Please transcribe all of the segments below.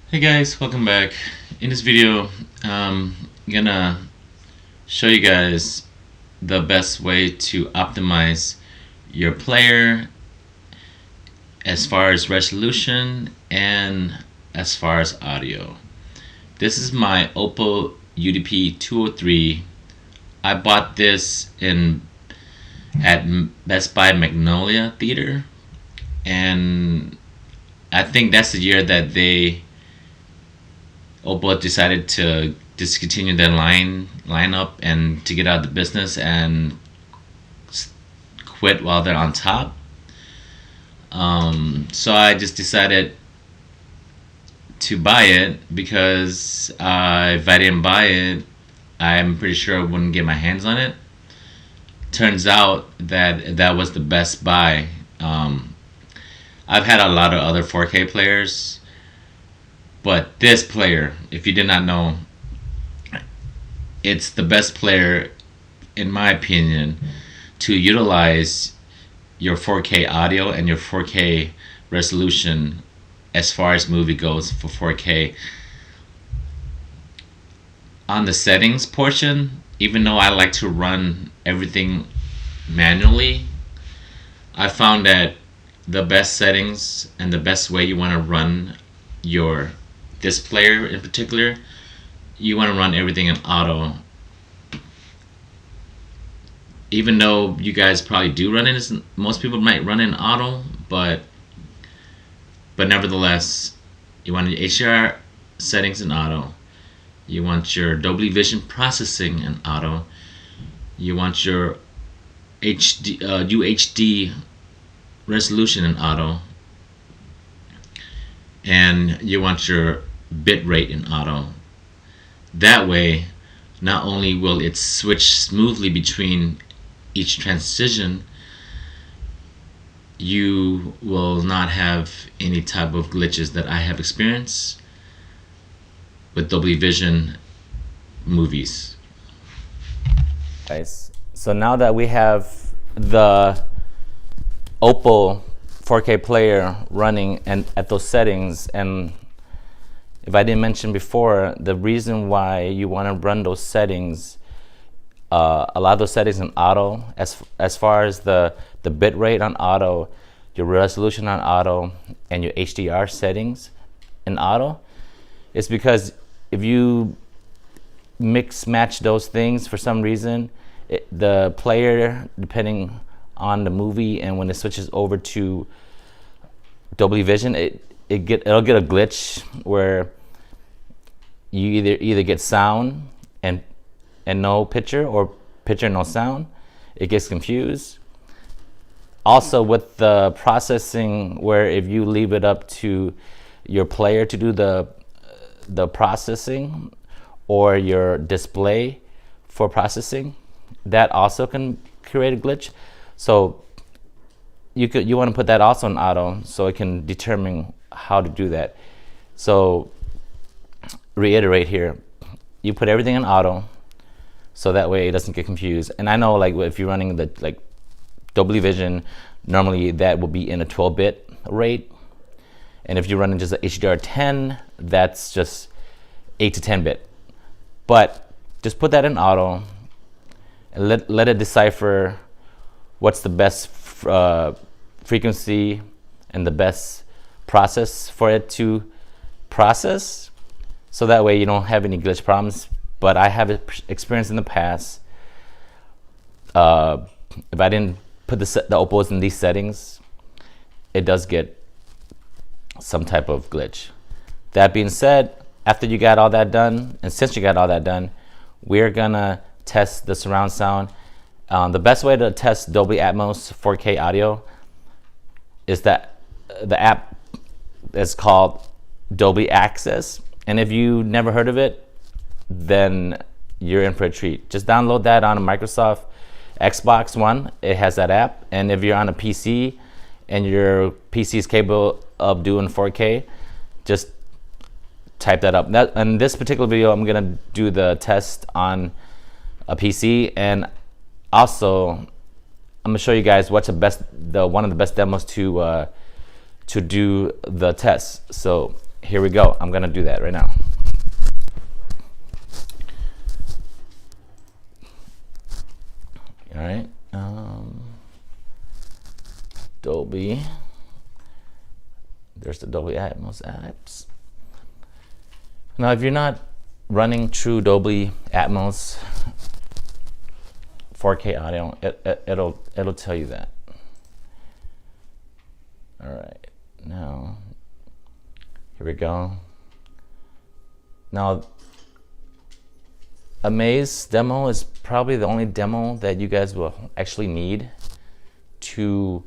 Hey guys, welcome back. In this video, I'm gonna show you guys the best way to optimize your player as far as resolution and as far as audio. This is my OPPO UDP-203. I bought this at Best Buy Magnolia Theater, and I think that's the year that OPPO decided to discontinue their lineup and to get out of the business and quit while they're on top. So I just decided to buy it because if I didn't buy it, I'm pretty sure I wouldn't get my hands on it. Turns out that was the best buy. I've had a lot of other 4K players, but this player, if you did not know, it's the best player, in my opinion, to utilize your 4K audio and your 4K resolution as far as movie goes for 4K. On the settings portion, even though I like to run everything manually, I found that the best settings and the best way you want to run this player in particular, you want to run everything in auto. Even though you guys probably do run it, most people might run in auto, but nevertheless, you want your HDR settings in auto. You want your Dolby Vision processing in auto. You want your UHD resolution in auto, and you want your bit rate in auto. That way, not only will it switch smoothly between each transition, you will not have any type of glitches that I have experienced with Dolby Vision movies. Guys, so now that we have the OPPO 4K player running and at those settings, and if I didn't mention before, the reason why you want to run those settings, a lot of those settings in auto, as far as the bit rate on auto, your resolution on auto, and your HDR settings in auto, is because if you mix match those things for some reason, the player, depending on the movie, and when it switches over to Dolby Vision, it'll get a glitch where you either get sound and no picture, or picture no sound. It gets confused. Also with the processing, where if you leave it up to your player to do the processing, or your display for processing, that also can create a glitch. So you want to put that also in auto, so it can determine how to do that. So reiterate here, you put everything in auto, so that way it doesn't get confused. And I know, like, if you're running the Dolby Vision, normally that will be in a 12-bit rate, and if you're running just a HDR10, that's just 8 to 10-bit. But just put that in auto and let it decipher what's the best frequency and the best process for it to process, so that way you don't have any glitch problems. But I have experienced in the past, if I didn't put the OPPOs in these settings, it does get some type of glitch. That being said, after you got all that done, and since you got all that done, we're gonna test the surround sound. The best way to test Dolby Atmos 4K audio is that the app is called Dolby Access. And if you never heard of it, then you're in for a treat. Just download that on a Microsoft Xbox One. It has that app. And if you're on a PC and your PC is capable of doing 4K, just type that up. In this particular video, I'm gonna do the test on a PC, and also I'm gonna show you guys what's one of the best demos to do the test. So here we go. I'm gonna do that right now. All right, Dolby. There's the Dolby Atmos apps. Now, if you're not running true Dolby Atmos 4K audio, it'll tell you that. All right, now here we go. Now, Amaze demo is probably the only demo that you guys will actually need to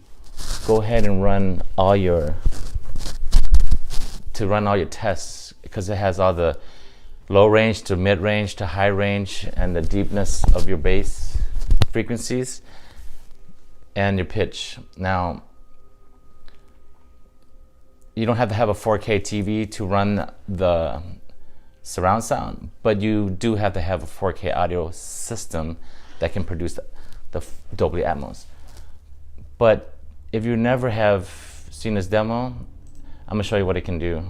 go ahead and run all your tests, because it has all the low range to mid range to high range and the deepness of your bass frequencies and your pitch. Now, you don't have to have a 4K TV to run the surround sound, but you do have to have a 4K audio system that can produce the Dolby Atmos. But if you never have seen this demo, I'm gonna show you what it can do.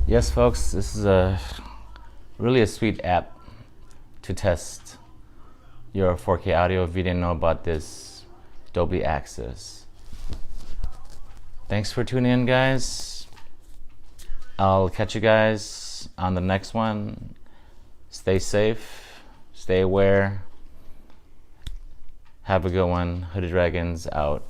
Yes, folks, this is really a sweet app to test your 4K audio if you didn't know about this Dolby Access. Thanks for tuning in, guys. I'll catch you guys on the next one. Stay safe, stay aware. Have a good one. Hooded Dragons out.